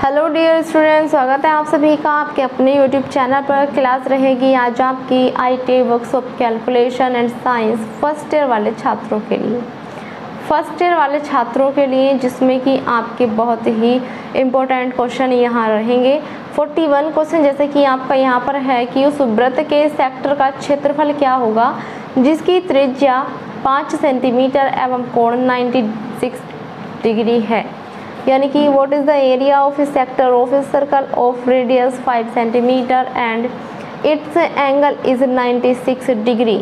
Hello dear students, स्वागत है आप सभी का आपके अपने यूट्यूब चैनल पर। क्लास रहेगी आज आपकी IT workshop calculation and science first year वाले छात्रों के लिए जिसमें कि आपके बहुत ही इम्पोर्टेंट क्वेश्चन यहाँ रहेंगे। 41 क्वेश्चन जैसे कि आपका यहाँ पर है कि उस वृत्त के सेक्टर का क्षेत्रफल क्या होगा जिसकी त्रिज्या 5 सेंटीमीटर एवं कोण 96 डिग्री है। यानी कि what is the area of A sector of a circle of radius 5 centimetre and it's angle is 96 degree.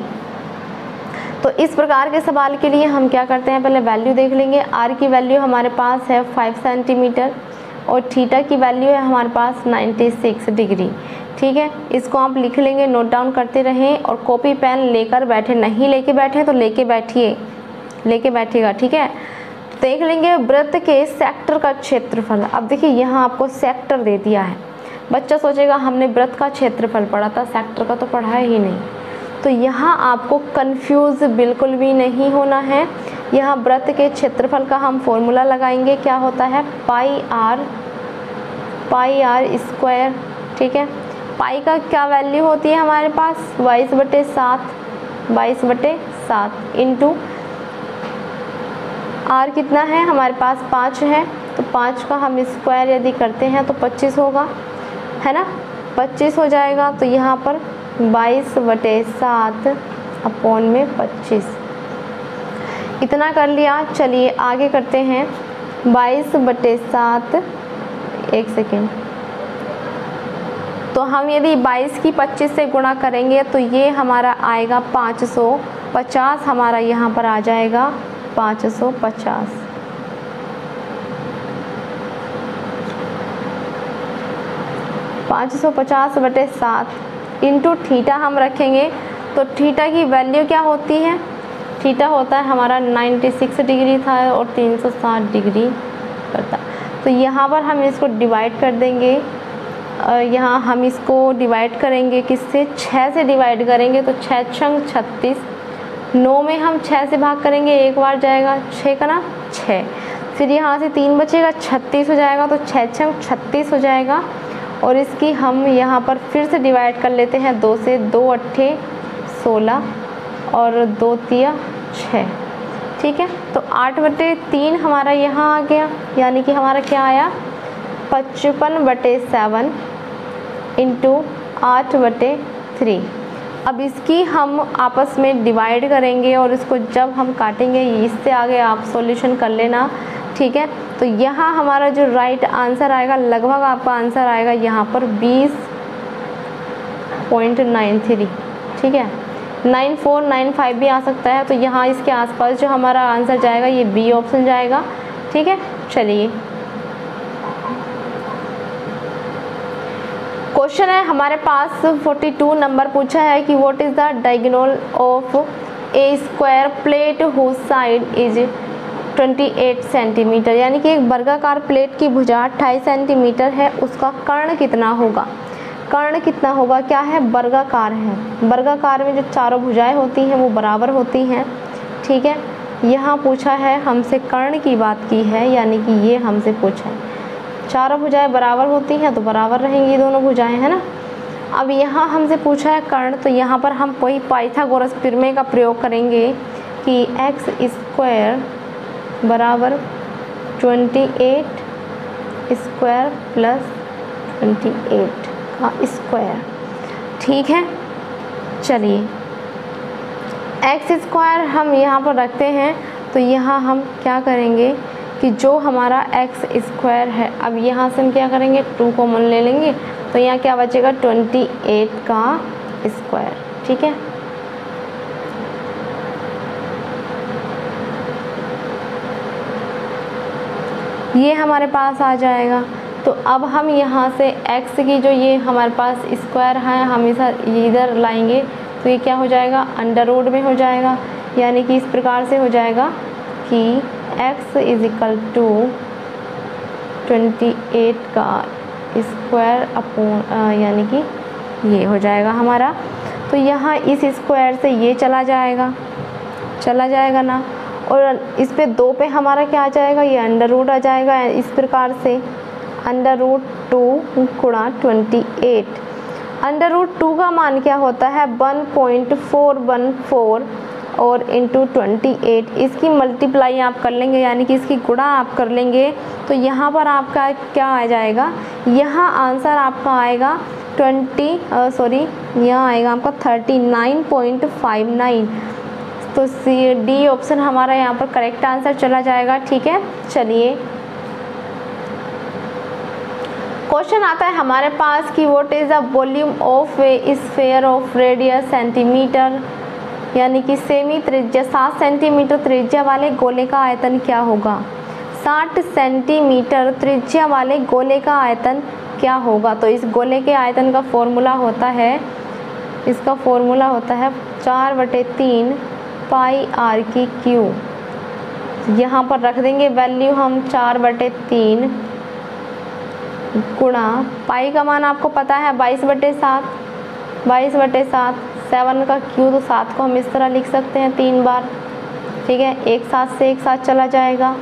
तो इस प्रकार के सवाल के लिए हम क्या करते हैं, पहले वैल्यू देख लेंगे। आर की वैल्यू हमारे पास है 5 सेंटीमीटर और थीटा की वैल्यू है हमारे पास 96 डिग्री। ठीक है, इसको आप लिख लेंगे, नोट डाउन करते रहें और कॉपी पेन लेकर बैठे, नहीं लेके बैठे तो लेके बैठिएगा। ठीक है, देख लेंगे वृत्त के सेक्टर का क्षेत्रफल। अब देखिए यहाँ आपको सेक्टर दे दिया है, बच्चा सोचेगा हमने वृत्त का क्षेत्रफल पढ़ा था, सेक्टर का तो पढ़ा ही नहीं। तो यहाँ आपको कंफ्यूज बिल्कुल भी नहीं होना है। यहाँ वृत्त के क्षेत्रफल का हम फॉर्मूला लगाएंगे, क्या होता है पाई आर स्क्वायर। ठीक है, पाई का क्या वैल्यू होती है हमारे पास 22/7 इंटू आर कितना है हमारे पास 5 है, तो 5 का हम स्क्वायर यदि करते हैं तो 25 होगा, है ना, 25 हो जाएगा। तो यहाँ पर 22/7 अपॉन में 25 इतना कर लिया। चलिए आगे करते हैं 22/7, एक सेकेंड। तो हम यदि 22 की 25 से गुणा करेंगे तो ये हमारा आएगा 550, हमारा यहाँ पर आ जाएगा 550। बटे 7 इंटू थीटा हम रखेंगे तो थीटा की वैल्यू क्या होती है, थीटा होता है हमारा 96 डिग्री था और 360 डिग्री करता। तो यहाँ पर हम इसको डिवाइड कर देंगे, यहाँ हम इसको डिवाइड करेंगे किससे, 6 से डिवाइड करेंगे तो 6 छंग 36, 9 में हम 6 से भाग करेंगे, एक बार जाएगा 6 का ना 6, फिर यहाँ से 3 बचेगा 36 हो जाएगा, तो 6 छंग 36 हो जाएगा। और इसकी हम यहाँ पर फिर से डिवाइड कर लेते हैं 2 से, 2 अट्ठे 16 और 2 तिया 6। ठीक है, तो 8/3 हमारा यहाँ आ गया, यानी कि हमारा क्या आया 55/7 इंटू 8/3। अब इसकी हम आपस में डिवाइड करेंगे और इसको जब हम काटेंगे, इससे आगे आप सॉल्यूशन कर लेना। ठीक है, तो यहाँ हमारा जो राइट आंसर आएगा, लगभग आपका आंसर आएगा यहाँ पर 20.93। ठीक है, 9495 भी आ सकता है, तो यहाँ इसके आसपास जो हमारा आंसर जाएगा ये बी ऑप्शन जाएगा। ठीक है, चलिए क्वेश्चन है हमारे पास 42 नंबर पूछा है कि what is the diagonal of a square plate whose side is 28 centimetre. यानी कि एक वर्गाकार प्लेट की भुजा 28 सेंटीमीटर है, उसका कर्ण कितना होगा। कर्ण कितना होगा, क्या है वर्गाकार है, वर्गाकार में जो चारों भुजाएं होती हैं वो बराबर होती हैं। ठीक है, यहाँ पूछा है हमसे कर्ण की बात की है, यानी कि ये हमसे पूछा है चारों भुजाएं बराबर होती हैं तो बराबर रहेंगी दोनों भुजाएं, है ना। अब यहाँ हमसे पूछा है कर्ण, तो यहाँ पर हम कोई पाइथागोरस प्रमेय का प्रयोग करेंगे कि x स्क्वायर बराबर 28 स्क्वायर प्लस 28 का स्क्वायर। ठीक है, चलिए x स्क्वायर हम यहाँ पर रखते हैं, तो यहाँ हम क्या करेंगे कि जो हमारा x स्क्वायर है, अब यहाँ से हम क्या करेंगे 2 कॉमन ले लेंगे, तो यहाँ क्या बचेगा 28 का स्क्वायर। ठीक है, ये हमारे पास आ जाएगा। तो अब हम यहाँ से x की जो ये हमारे पास स्क्वायर है हम इधर लाएंगे, तो ये क्या हो जाएगा अंडर रूट में हो जाएगा। यानी कि इस प्रकार से हो जाएगा कि x इज इक्वल टू 28 का स्क्वायर अपॉन, यानी कि ये हो जाएगा हमारा। तो यहाँ इस स्क्वायर से ये चला जाएगा ना, और इस पे 2 पे हमारा क्या आ जाएगा, ये अंडर रूट आ जाएगा। इस प्रकार से √2 गुणा 28। √2 का मान क्या होता है 1.414 और इंटू 28। इसकी मल्टीप्लाई आप कर लेंगे यानी कि इसकी गुणा आप कर लेंगे तो यहाँ पर आपका क्या आ जाएगा, यहाँ आंसर आपका आएगा यहाँ आएगा आपका 39.59। तो सी डी ऑप्शन हमारा यहाँ पर करेक्ट आंसर चला जाएगा। ठीक है, चलिए क्वेश्चन आता है हमारे पास कि what is the volume of A sphere of radius centimetre, यानी कि सेमी त्रिज्या 7 सेंटीमीटर त्रिज्या वाले गोले का आयतन क्या होगा। 60 सेंटीमीटर त्रिज्या वाले गोले का आयतन क्या होगा। तो इस गोले के आयतन का फॉर्मूला होता है, इसका फॉर्मूला होता है 4/3 पाई r की क्यू। यहाँ पर रख देंगे वैल्यू हम 4/3 गुणा पाई का मान आपको पता है 22/7, 22/7 7 का क्यू, तो 7 को हम इस तरह लिख सकते हैं 3 बार। ठीक है, एक साथ से एक साथ चला जाएगा।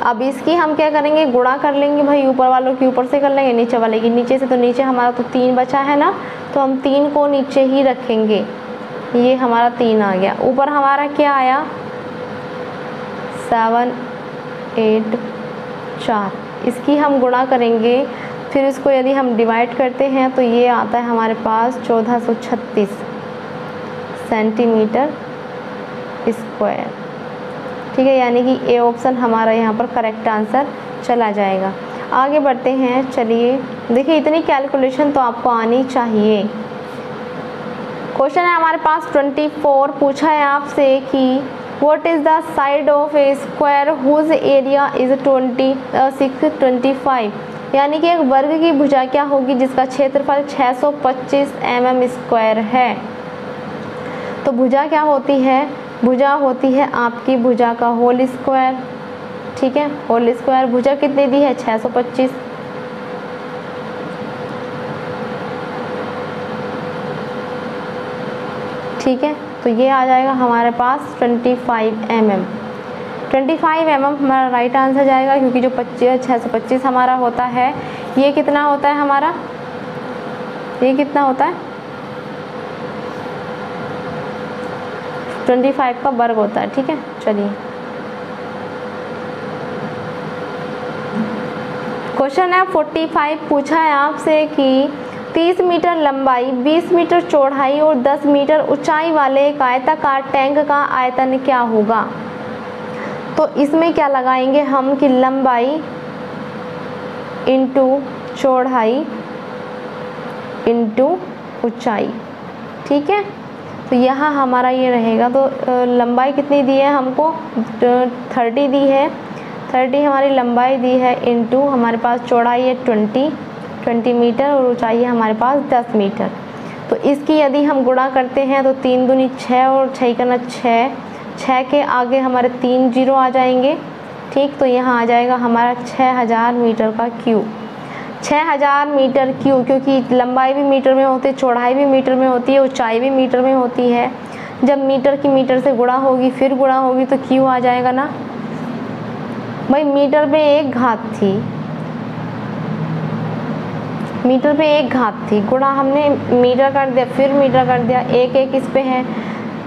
अब इसकी हम क्या करेंगे, गुणा कर लेंगे भाई, ऊपर वालों की ऊपर से कर लेंगे, नीचे वाले की नीचे से। तो नीचे हमारा तो 3 बचा है ना, तो हम 3 को नीचे ही रखेंगे, ये हमारा 3 आ गया। ऊपर हमारा क्या आया 7 8 4, इसकी हम गुणा करेंगे, फिर इसको यदि हम डिवाइड करते हैं तो ये आता है हमारे पास 1436 सेंटीमीटर स्क्वायर। ठीक है, यानी कि ए ऑप्शन हमारा यहाँ पर करेक्ट आंसर चला जाएगा। आगे बढ़ते हैं, चलिए देखिए इतनी कैलकुलेशन तो आपको आनी चाहिए। क्वेश्चन है हमारे पास 24, पूछा है आपसे कि what is the side of a square whose area is 625, यानी कि एक वर्ग की भुजा क्या होगी जिसका क्षेत्रफल 625 mm स्क्वायर है। तो भुजा क्या होती है, भुजा होती है आपकी भुजा का होल स्क्वायर। ठीक है, होल स्क्वायर। भुजा कितनी दी है 625। ठीक है, तो ये आ जाएगा हमारे पास 25 mm। 25 mm हमारा राइट आंसर जाएगा, क्योंकि जो 625 हमारा होता है, ये कितना होता है हमारा, ये कितना होता है 25 का वर्ग होता है। ठीक है, चलिए क्वेश्चन है 45, पूछा है आपसे कि 30 मीटर लंबाई, 20 मीटर चौड़ाई और 10 मीटर ऊंचाई वाले एक आयताकार टैंक का आयतन क्या होगा। तो इसमें क्या लगाएंगे हम कि लंबाई इंटू चौड़ाई इंटू ऊंचाई। ठीक है, तो यहाँ हमारा ये रहेगा। तो लंबाई कितनी दी है हमको 30 दी है, 30 हमारी लंबाई दी है, इंटू हमारे पास चौड़ाई है 20 मीटर और ऊंचाई है हमारे पास 10 मीटर। तो इसकी यदि हम गुणा करते हैं तो 3 दूनी 6 और 6 करना 6, 6 के आगे हमारे 3 जीरो आ जाएंगे। ठीक, तो यहाँ आ जाएगा हमारा 6000 मीटर का क्यूब। 6000 मीटर क्यूब, क्योंकि लंबाई भी मीटर में होती है, चौड़ाई भी मीटर में होती है, ऊंचाई भी मीटर में होती है। जब मीटर की मीटर से गुणा होगी फिर गुणा होगी तो क्यू आ जाएगा ना भाई। मीटर में एक घात थी, मीटर पे एक घात थी, गुणा हमने मीटर कर दिया, फिर मीटर कर दिया, एक एक इस पे है,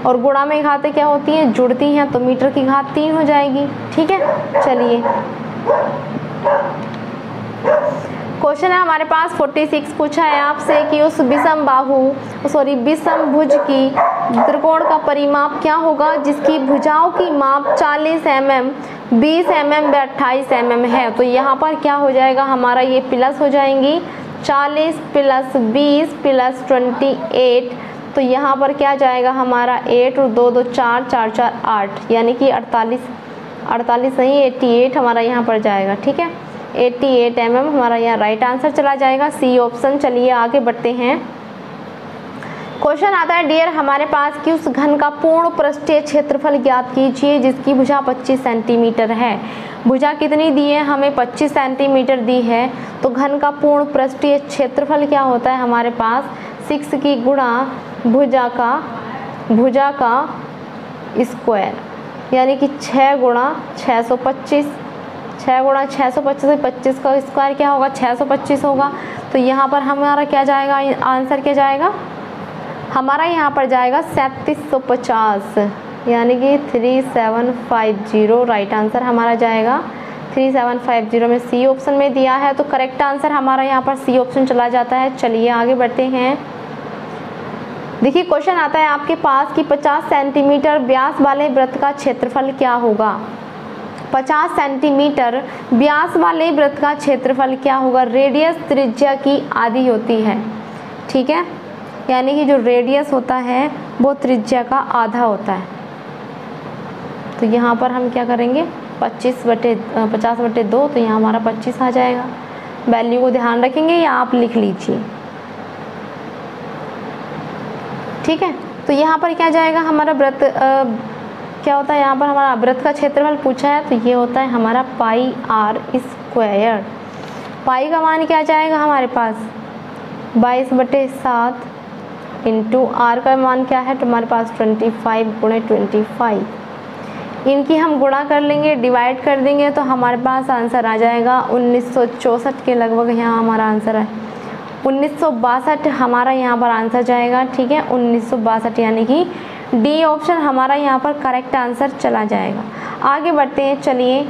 और गुणा में घातें क्या होती हैं, जुड़ती हैं, तो मीटर की घात 3 हो जाएगी। ठीक है, चलिए क्वेश्चन है हमारे पास 46, पूछा है आपसे कि उस विषम भुज की त्रिकोण का परिमाप क्या होगा जिसकी भुजाओं की माप 40 mm, 20 mm व 28 mm है। तो यहाँ पर क्या हो जाएगा हमारा, ये प्लस हो जाएंगी 40 + 20 + 28। तो यहाँ पर क्या जाएगा हमारा 8 और 2 2 4 4 4 8, यानी कि 48 नहीं 88 हमारा यहाँ पर जाएगा। ठीक है, 88 mm हमारा यहाँ राइट आंसर चला जाएगा, सी ऑप्शन। चलिए आगे बढ़ते हैं। क्वेश्चन आता है डियर हमारे पास कि उस घन का पूर्ण पृष्ठीय क्षेत्रफल ज्ञात कीजिए जिसकी भुजा 25 सेंटीमीटर है। भुजा कितनी दी है हमें, 25 सेंटीमीटर दी है। तो घन का पूर्ण पृष्ठीय क्षेत्रफल क्या होता है हमारे पास, 6 की गुणा भुजा का स्क्वायर, यानी कि 6 × 625 6 गुणा 625, 25 का स्क्वायर क्या होगा 625 होगा। तो यहाँ पर हमारा क्या जाएगा, आंसर क्या जाएगा हमारा, यहाँ पर जाएगा 3750, यानी कि 3750 राइट आंसर हमारा जाएगा 3750 में सी ऑप्शन में दिया है। तो करेक्ट आंसर हमारा यहाँ पर सी ऑप्शन चला जाता है। चलिए आगे बढ़ते हैं। देखिए क्वेश्चन आता है आपके पास कि 50 सेंटीमीटर व्यास वाले वृत्त का क्षेत्रफल क्या होगा। 50 सेंटीमीटर व्यास वाले वृत्त का क्षेत्रफल क्या होगा। रेडियस त्रिज्या की आधी होती है, ठीक है, यानी कि जो रेडियस होता है वो त्रिज्या का आधा होता है। तो यहाँ पर हम क्या करेंगे 50/2, तो यहाँ हमारा 25 आ जाएगा। वैल्यू को ध्यान रखेंगे या आप लिख लीजिए, ठीक है। तो यहाँ पर क्या जाएगा हमारा वृत्त क्या होता है, यहाँ पर हमारा वृत्त का क्षेत्रफल पूछा है, तो ये होता है हमारा पाई r स्क्वायर। पाई का मान क्या जाएगा हमारे पास 22/7 इंटू r का मान क्या है, तो हमारे पास 25 × 25। इनकी हम गुणा कर लेंगे, डिवाइड कर देंगे, तो हमारे पास आंसर आ जाएगा 1964 के लगभग। यहाँ हमारा आंसर है 1962 हमारा यहाँ पर आंसर जाएगा, ठीक है 1962, यानी कि डी ऑप्शन हमारा यहाँ पर करेक्ट आंसर चला जाएगा। आगे बढ़ते हैं। चलिए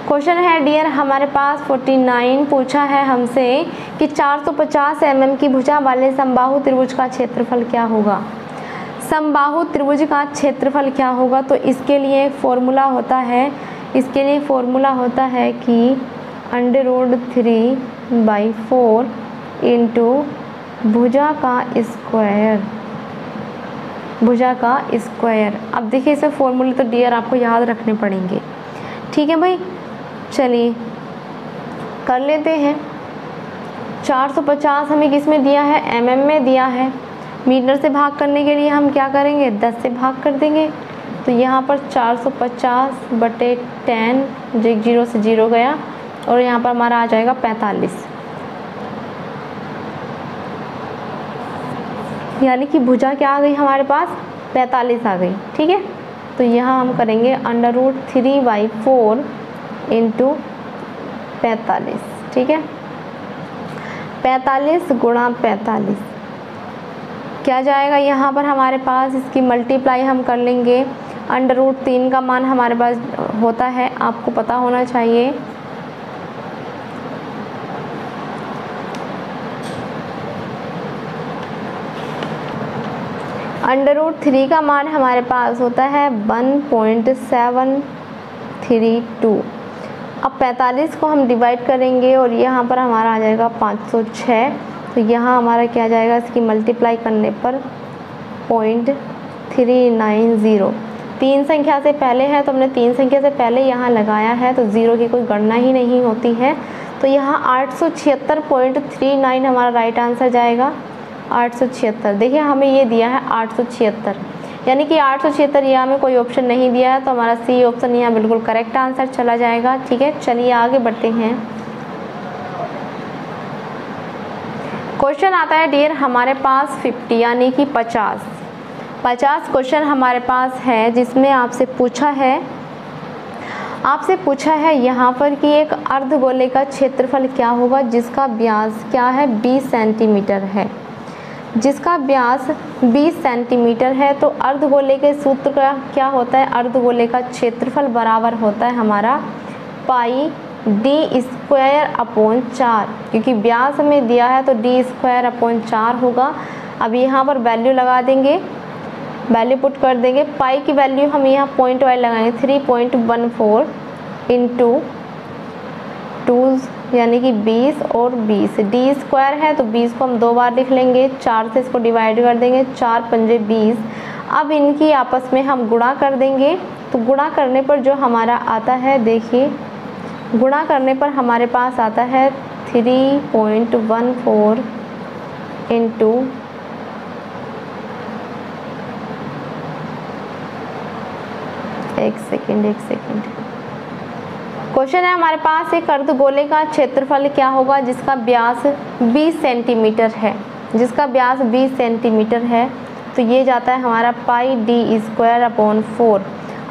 क्वेश्चन है डियर हमारे पास 49 पूछा है हमसे कि 450 mm की भुजा वाले समबाहु त्रिभुज का क्षेत्रफल क्या होगा। समबाहु त्रिभुज का क्षेत्रफल क्या होगा, तो इसके लिए एक फॉर्मूला होता है, इसके लिए फॉर्मूला होता है कि √3/4 इंटू भुजा का स्क्वायर, भुजा का स्क्वायर। अब देखिए इसे फॉर्मूले तो डियर आपको याद रखने पड़ेंगे, ठीक है भाई। चलिए कर लेते हैं। 450 हमें किस में दिया है, mm में दिया है। मीटर से भाग करने के लिए हम क्या करेंगे 10 से भाग कर देंगे। तो यहाँ पर 450/10, 0 से 0 गया, और यहाँ पर हमारा आ जाएगा 45, यानी कि भुजा क्या आ गई हमारे पास 45 आ गई, ठीक है। तो यहाँ हम करेंगे √3/4 इंटू 45, ठीक है। 45 गुणा 45 क्या जाएगा यहाँ पर हमारे पास, इसकी मल्टीप्लाई हम कर लेंगे। √3 का मान हमारे पास होता है, आपको पता होना चाहिए, √3 का मान हमारे पास होता है 1.732। अब 45 को हम डिवाइड करेंगे और यहाँ पर हमारा आ जाएगा 506। तो यहाँ हमारा क्या जाएगा, इसकी मल्टीप्लाई करने पर 0.390। 3 संख्या से पहले है तो हमने 3 संख्या से पहले यहाँ लगाया है, तो 0 की कोई गणना ही नहीं होती है। तो यहाँ 876.39 हमारा राइट आंसर जाएगा। 876, देखिए हमें ये दिया है 876, यानी कि 876 यहाँ हमें कोई ऑप्शन नहीं दिया है, तो हमारा सी ऑप्शन यहाँ बिल्कुल करेक्ट आंसर चला जाएगा, ठीक है। चलिए आगे बढ़ते हैं। क्वेश्चन आता है डियर हमारे पास 50 यानी कि 50 क्वेश्चन हमारे पास है, जिसमें आपसे पूछा है यहाँ पर कि एक अर्धगोले का क्षेत्रफल क्या होगा जिसका व्यास क्या है 20 सेंटीमीटर है, जिसका व्यास 20 सेंटीमीटर है। तो अर्धगोले के सूत्र का क्या होता है, अर्धगोले का क्षेत्रफल बराबर होता है हमारा पाई d²/4, क्योंकि व्यास हमें दिया है तो d²/4 होगा। अब यहाँ पर वैल्यू लगा देंगे, वैल्यू पुट कर देंगे। पाई की वैल्यू हम यहाँ पॉइंट वाइज लगाएंगे 3.14 इंटू 2 यानी कि 20 और 20, डी स्क्वायर है तो 20 को हम 2 बार लिख लेंगे, 4 से इसको डिवाइड कर देंगे, 4 पंजे 20। अब इनकी आपस में हम गुणा कर देंगे, तो गुणा करने पर जो हमारा आता है, देखिए गुणा करने पर हमारे पास आता है 3.14 इंटू 1 सेकेंड। क्वेश्चन है हमारे पास एक अर्धगोले का क्षेत्रफल क्या होगा जिसका व्यास 20 सेंटीमीटर है, जिसका व्यास 20 सेंटीमीटर है। तो ये जाता है हमारा पाई d²/4।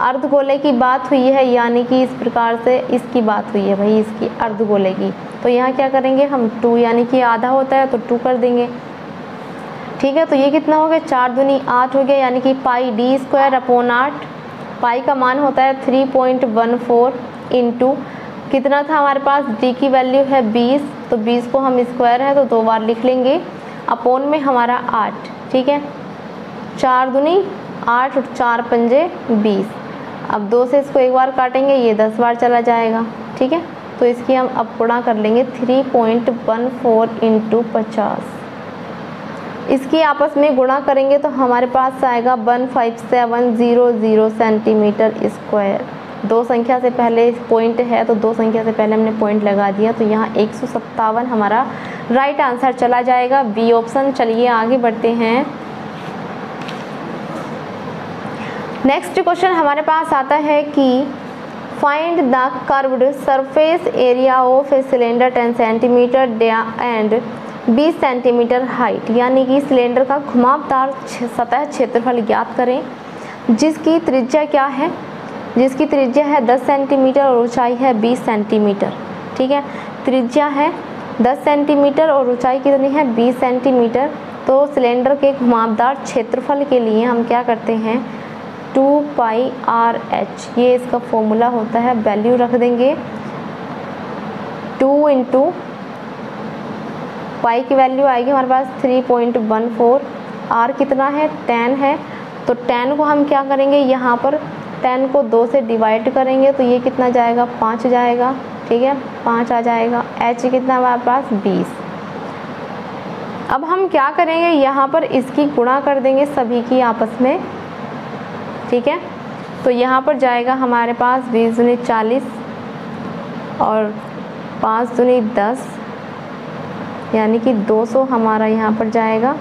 अर्धगोले की बात हुई है, यानी कि इस प्रकार से इसकी बात हुई है भाई, इसकी अर्धगोले की। तो यहाँ क्या करेंगे हम 2, यानी कि आधा होता है तो 2 कर देंगे। ठीक है, तो ये कितना हो गया, 4 दूनी 8 हो गया, यानी कि पाई डी स्क्वायर अपॉन 8। पाई का मान होता है 3.14 इंटू कितना था हमारे पास, डी की वैल्यू है 20, तो 20 को हम स्क्वायर है तो 2 बार लिख लेंगे, अपॉन में हमारा 8। ठीक है, 4 दूनी 8 और 4 पंजे 20। अब 2 से इसको एक बार काटेंगे, ये 10 बार चला जाएगा। ठीक है, तो इसकी हम अब गुणा कर लेंगे 3.14 इंटू 50। इसकी आपस में गुणा करेंगे तो हमारे पास आएगा 15700 सेंटीमीटर स्क्वायर। 2 संख्या से पहले पॉइंट है तो 2 संख्या से पहले हमने पॉइंट लगा दिया, तो यहाँ 157 हमारा राइट आंसर चला जाएगा, बी ऑप्शन। चलिए आगे बढ़ते हैं। नेक्स्ट क्वेश्चन हमारे पास आता है कि find the curved surface area of a cylinder 10 centimetre and 20 centimetre height, यानी कि सिलेंडर का घुमावदार सतह क्षेत्रफल ज्ञात करें जिसकी त्रिज्या क्या है, जिसकी त्रिज्या है 10 सेंटीमीटर और ऊंचाई है 20 सेंटीमीटर। ठीक है, त्रिज्या है 10 सेंटीमीटर और ऊंचाई कितनी है 20 सेंटीमीटर। तो सिलेंडर के घुमावदार क्षेत्रफल के लिए हम क्या करते हैं, 2πRh, ये इसका फॉर्मूला होता है, वैल्यू रख देंगे 2 इंटू पाई की वैल्यू आएगी हमारे पास 3.14, आर कितना है 10 है, तो 10 को हम क्या करेंगे, यहाँ पर 10 को 2 से डिवाइड करेंगे तो ये कितना जाएगा 5 जाएगा। ठीक है, 5 आ जाएगा। h कितना हमारे पास 20। अब हम क्या करेंगे, यहाँ पर इसकी गुणा कर देंगे सभी की आपस में। ठीक है, तो यहाँ पर जाएगा हमारे पास 20 दूनी 40 और 5 दूनी 10, यानी कि 200 हमारा यहाँ पर जाएगा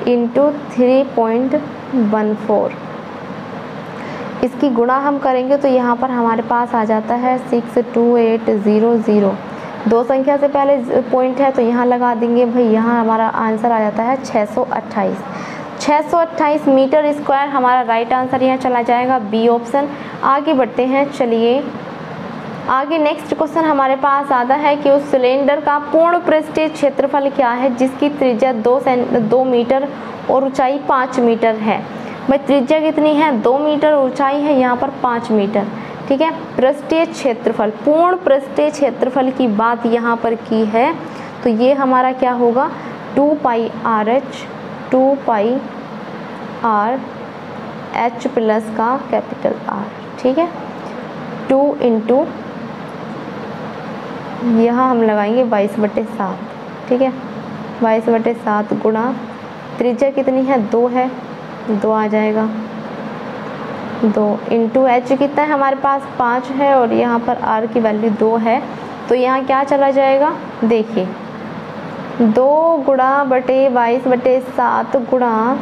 इंटू 3.14। इसकी गुणा हम करेंगे तो यहाँ पर हमारे पास आ जाता है 62800। 2 संख्या से पहले पॉइंट है तो यहाँ लगा देंगे भाई, यहाँ हमारा आंसर आ जाता है 628 मीटर स्क्वायर हमारा राइट आंसर यहाँ चला जाएगा, बी ऑप्शन। आगे बढ़ते हैं। चलिए आगे नेक्स्ट क्वेश्चन हमारे पास आता है कि उस सिलेंडर का पूर्ण पृष्ठीय क्षेत्रफल क्या है जिसकी त्रिज्या 2 मीटर और ऊंचाई 5 मीटर है। भाई त्रिज्या कितनी है 2 मीटर, ऊंचाई है यहाँ पर 5 मीटर। ठीक है, पृष्ठीय क्षेत्रफल, पूर्ण पृष्ठीय क्षेत्रफल की बात यहाँ पर की है, तो ये हमारा क्या होगा 2πRh, 2πRh प्लस का कैपिटल R। ठीक है, 2 इंटू यहाँ हम लगाएंगे 22/7। ठीक है, 22/7 गुणा त्रिज्या कितनी है 2 है, 2 आ जाएगा, 2 इंटू h कितना है हमारे पास 5 है और यहाँ पर r की वैल्यू 2 है, तो यहाँ क्या चला जाएगा, देखिए 2 गुणा बटे 22/7 गुणा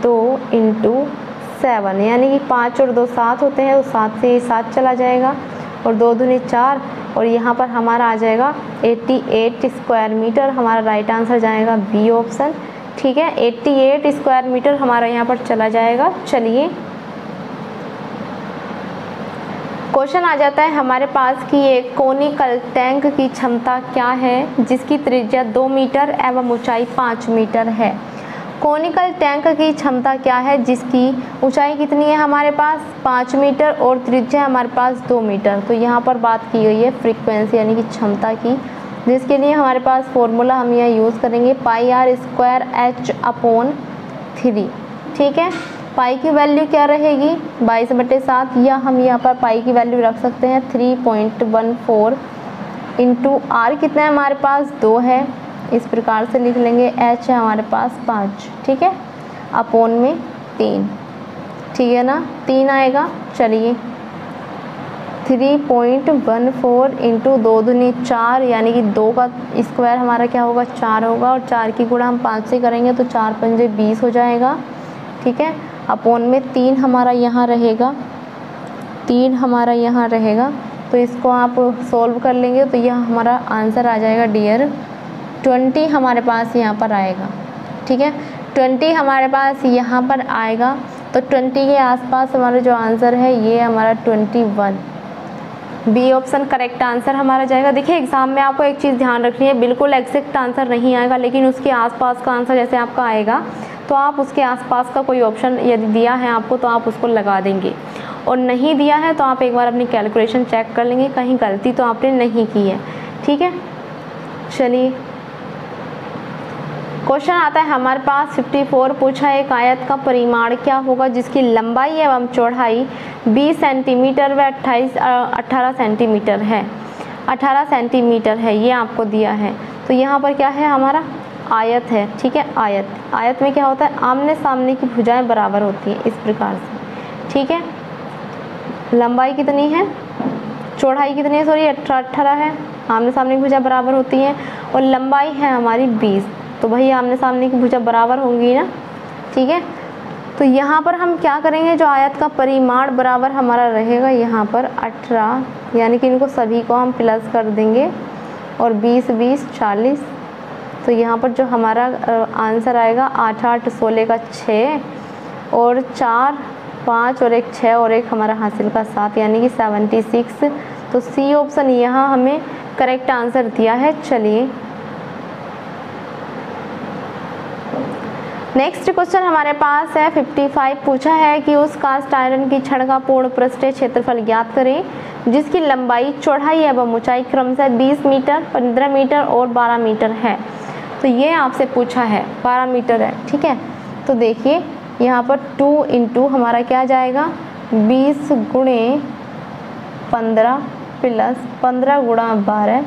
2 इंटू 7, यानी कि 5 और 2 7 होते हैं, तो 7 से 7 चला जाएगा और 2 दूनी 4 और यहाँ पर हमारा आ जाएगा 88 स्क्वायर मीटर। हमारा राइट आंसर जाएगा बी ऑप्शन। ठीक है, 88 स्क्वायर मीटर हमारा यहाँ पर चला जाएगा। चलिए क्वेश्चन आ जाता है हमारे पास कि एक कोनिकल टैंक की क्षमता क्या है जिसकी त्रिज्या 2 मीटर एवं ऊंचाई 5 मीटर है। कोनिकल टैंक की क्षमता क्या है जिसकी ऊंचाई कितनी है हमारे पास 5 मीटर और त्रिज्या हमारे पास 2 मीटर। तो यहाँ पर बात की गई है फ्रीक्वेंसी यानी कि क्षमता की, जिसके लिए हमारे पास फॉर्मूला हम यहाँ यूज़ करेंगे πr²h/3। ठीक है, पाई की वैल्यू क्या रहेगी 22/7, या हम यहाँ पर पाई की वैल्यू रख सकते हैं 3.14 इंटू आर कितना है हमारे पास 2 है, इस प्रकार से लिख लेंगे। h है हमारे पास 5, ठीक है, अपॉन में 3, ठीक है ना, 3 आएगा। चलिए 3.14 इंटू 2 दूनी 4, यानी कि 2 का स्क्वायर हमारा क्या होगा 4 होगा, और 4 की गुणा हम 5 से करेंगे तो 4 पंजे 20 हो जाएगा। ठीक है, अपॉन में 3 हमारा यहाँ रहेगा, 3 हमारा यहाँ रहेगा, तो इसको आप सॉल्व कर लेंगे तो यह हमारा आंसर आ जाएगा डियर 20 हमारे पास यहाँ पर आएगा। ठीक है, 20 हमारे पास यहाँ पर आएगा। तो 20 के आसपास हमारा जो आंसर है ये हमारा 21, बी ऑप्शन करेक्ट आंसर हमारा जाएगा। देखिए एग्जाम में आपको एक चीज़ ध्यान रखनी है, बिल्कुल एग्जैक्ट आंसर नहीं आएगा, लेकिन उसके आसपास का आंसर जैसे आपका आएगा तो आप उसके आसपास का कोई ऑप्शन यदि दिया है आपको तो आप उसको लगा देंगे, और नहीं दिया है तो आप एक बार अपनी कैलकुलेशन चेक कर लेंगे, कहीं गलती तो आपने नहीं की है। ठीक है, चलिए क्वेश्चन आता है हमारे पास 54 पूछा है एक आयत का परिमाण क्या होगा जिसकी लंबाई एवं चौड़ाई 20 सेंटीमीटर व 18 सेंटीमीटर है। 18 सेंटीमीटर है ये आपको दिया है। तो यहाँ पर क्या है हमारा आयत है। ठीक है, आयत में क्या होता है, आमने सामने की भुजाएं बराबर होती हैं इस प्रकार से। ठीक है, लंबाई कितनी है, चौड़ाई कितनी है, सॉरी 18 है, आमने सामने की भुजा बराबर होती हैं, और लंबाई है हमारी 20, तो भाई आमने सामने की भुजा बराबर होंगी ना। ठीक है, तो यहाँ पर हम क्या करेंगे, जो आयत का परिमाण बराबर हमारा रहेगा यहाँ पर 18, यानी कि इनको सभी को हम प्लस कर देंगे, और 20 20 40, तो यहाँ पर जो हमारा आंसर आएगा 8 8 16 का 6, और 4 5 और एक 6 और एक हमारा हासिल का 7, यानी कि 76। तो सी ऑप्शन यहाँ हमें करेक्ट आंसर दिया है। चलिए नेक्स्ट क्वेश्चन हमारे पास है 55 पूछा है कि उस कास्ट आयरन की छड़ का पूर्ण पृष्ठीय क्षेत्रफल ज्ञात करें जिसकी लंबाई चौड़ाई एवं ऊंचाई क्रमशः 20 मीटर 15 मीटर और 12 मीटर है। तो ये आपसे पूछा है 12 मीटर है। ठीक है, तो देखिए यहाँ पर 2 इंटू हमारा क्या जाएगा 20 गुणे 15 प्लस 15 गुणा 12,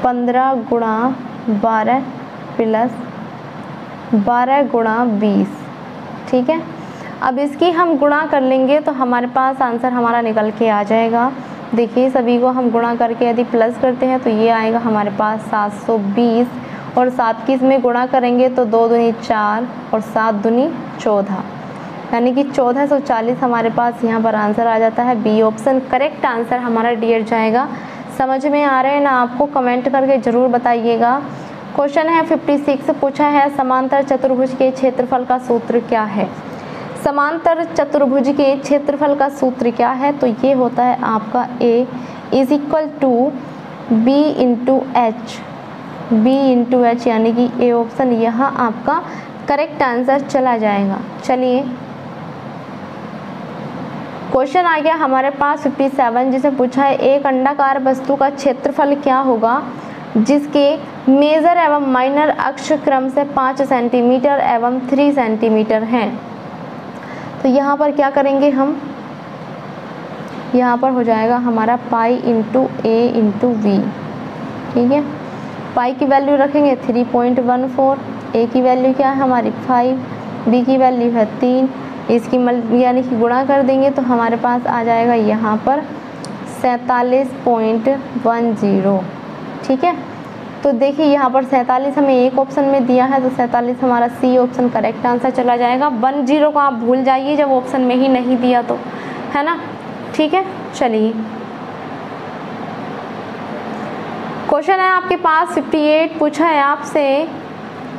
15 गुणा 12 प्लस 12 गुणा 20। ठीक है, अब इसकी हम गुणा कर लेंगे तो हमारे पास आंसर हमारा निकल के आ जाएगा। देखिए सभी को हम गुणा करके यदि प्लस करते हैं तो ये आएगा हमारे पास 720, और 7 की इसमें गुणा करेंगे तो 2 दूनी 4 और 7 दूनी 14, यानी कि 1440 हमारे पास यहाँ पर आंसर आ जाता है। बी ऑप्शन करेक्ट आंसर हमारा डियर जाएगा। समझ में आ रहे हैं ना आपको, कमेंट करके ज़रूर बताइएगा। क्वेश्चन है 56 पूछा है समांतर चतुर्भुज के क्षेत्रफल का सूत्र क्या है। समांतर चतुर्भुज के क्षेत्रफल का सूत्र क्या है, तो ये होता है आपका A is equal to B into h, यानी कि ए ऑप्शन यहाँ आपका करेक्ट आंसर चला जाएगा। चलिए क्वेश्चन आ गया हमारे पास 57 जिसे पूछा है एक अंडाकार वस्तु का क्षेत्रफल क्या होगा जिसके मेजर एवं माइनर अक्ष क्रम से 5 सेंटीमीटर एवं 3 सेंटीमीटर हैं। तो यहाँ पर क्या करेंगे हम, यहाँ पर हो जाएगा हमारा pi into a into v. ठीक है, पाई की वैल्यू रखेंगे 3.14, ए की वैल्यू क्या है हमारी 5, बी की वैल्यू है 3, इसकी यानी कि गुणा कर देंगे तो हमारे पास आ जाएगा यहाँ पर 47.10। ठीक है, तो देखिए यहाँ पर 47 हमें एक ऑप्शन में दिया है, तो 47 हमारा सी ऑप्शन करेक्ट आंसर चला जाएगा। 10 को आप भूल जाइए जब ऑप्शन में ही नहीं दिया तो, है ना। ठीक है, चलिए क्वेश्चन है आपके पास 58 पूछा है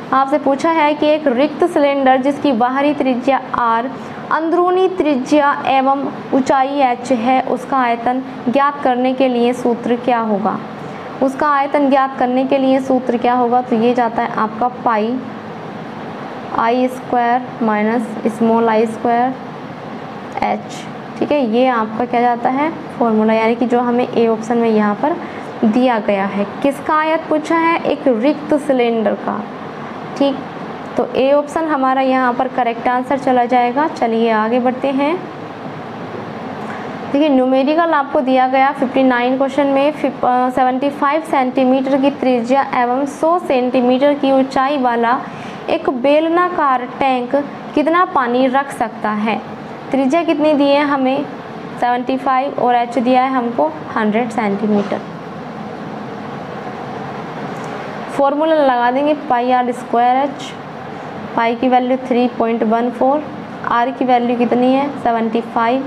आपसे पूछा है कि एक रिक्त सिलेंडर जिसकी बाहरी त्रिज्या r, अंदरूनी त्रिज्या एवं ऊंचाई h है, उसका आयतन ज्ञात करने के लिए सूत्र क्या होगा। उसका आयतन ज्ञात करने के लिए सूत्र क्या होगा, तो ये जाता है आपका pi I square minus small I square h। ठीक है, ये आपका क्या जाता है फॉर्मूला, यानी कि जो हमें ए ऑप्शन में यहाँ पर दिया गया है। किसका आयत पूछा है, एक रिक्त सिलेंडर का। ठीक, तो ए ऑप्शन हमारा यहाँ पर करेक्ट आंसर चला जाएगा। चलिए आगे बढ़ते हैं। देखिए न्यूमेरिकल आपको दिया गया 59 क्वेश्चन में 75 सेंटीमीटर की त्रिज्या एवं 100 सेंटीमीटर की ऊंचाई वाला एक बेलनाकार टैंक कितना पानी रख सकता है। त्रिज्या कितनी दी है हमें 75 और h दिया है हमको 100 सेंटीमीटर। फॉर्मूला लगा देंगे पाई आर स्क्वायर एच, पाई की वैल्यू 3.14, आर की वैल्यू कितनी है 75,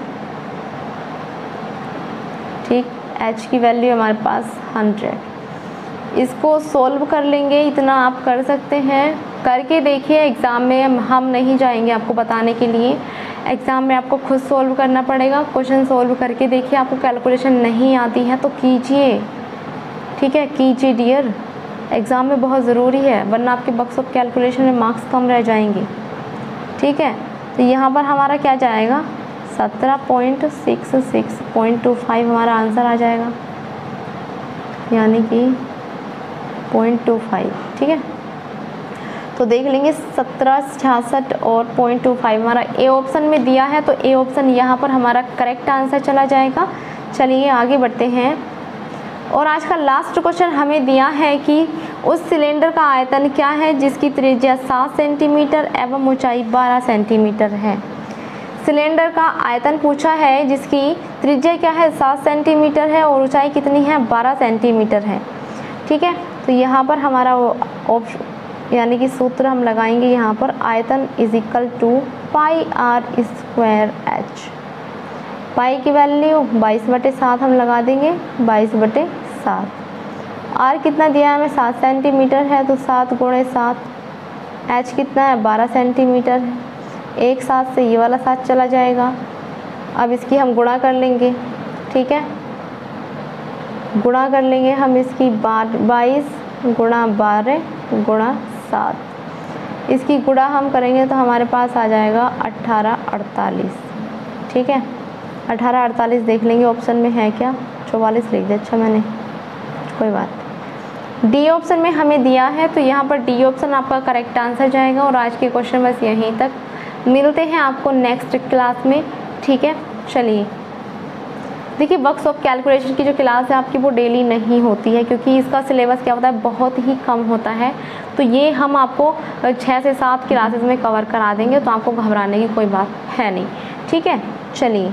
ठीक, एच की वैल्यू हमारे पास 100। इसको सॉल्व कर लेंगे, इतना आप कर सकते हैं। करके देखिए। एग्ज़ाम में हम नहीं जाएंगे आपको बताने के लिए, एग्ज़ाम में आपको खुद सॉल्व करना पड़ेगा। क्वेश्चन सॉल्व करके देखिए, आपको कैलकुलेशन नहीं आती है तो कीजिए, ठीक है, कीजिए डियर, एग्ज़ाम में बहुत ज़रूरी है, वरना आपके बॉक्स ऑफ कैलकुलेशन में मार्क्स कम रह जाएंगे, ठीक है। तो यहाँ पर हमारा क्या जाएगा, 17.66.25 हमारा आंसर आ जाएगा, यानी कि 0.25, ठीक है। तो देख लेंगे 1766 और 0.25 हमारा ए ऑप्शन में दिया है, तो ए ऑप्शन यहाँ पर हमारा करेक्ट आंसर चला जाएगा। चलिए आगे बढ़ते हैं। और आज का लास्ट क्वेश्चन हमें दिया है कि उस सिलेंडर का आयतन क्या है जिसकी त्रिज्या 7 सेंटीमीटर एवं ऊंचाई 12 सेंटीमीटर है। सिलेंडर का आयतन पूछा है जिसकी त्रिज्या क्या है, 7 सेंटीमीटर है और ऊंचाई कितनी है, 12 सेंटीमीटर है, ठीक है। तो यहाँ पर हमारा ऑप्शन यानी कि सूत्र हम लगाएंगे यहाँ पर, आयतन is equal to pi R square H. Pi की वैल्यू 22/7 हम लगा देंगे, 22/7। आर कितना दिया है हमें, 7 सेंटीमीटर है, तो 7 × 7। एच कितना है, 12 सेंटीमीटर है। एक 7 से ये वाला 7 चला जाएगा। अब इसकी हम गुणा कर लेंगे, ठीक है, गुणा कर लेंगे हम इसकी 22 × 12 × 7। इसकी गुणा हम करेंगे तो हमारे पास आ जाएगा 1848, ठीक है। 1848 देख लेंगे ऑप्शन में है क्या, 44 लिख दिया, अच्छा मैंने, कोई बात। डी ऑप्शन में हमें दिया है, तो यहाँ पर डी ऑप्शन आपका करेक्ट आंसर जाएगा। और आज के क्वेश्चन बस यहीं तक, मिलते हैं आपको नेक्स्ट क्लास में, ठीक है। चलिए देखिए, वर्क्स ऑफ कैलकुलेशन की जो क्लास है आपकी वो डेली नहीं होती है, क्योंकि इसका सिलेबस क्या होता है, बहुत ही कम होता है। तो ये हम आपको 6 से 7 क्लासेस में कवर करा देंगे, तो आपको घबराने की कोई बात है नहीं, ठीक है। चलिए।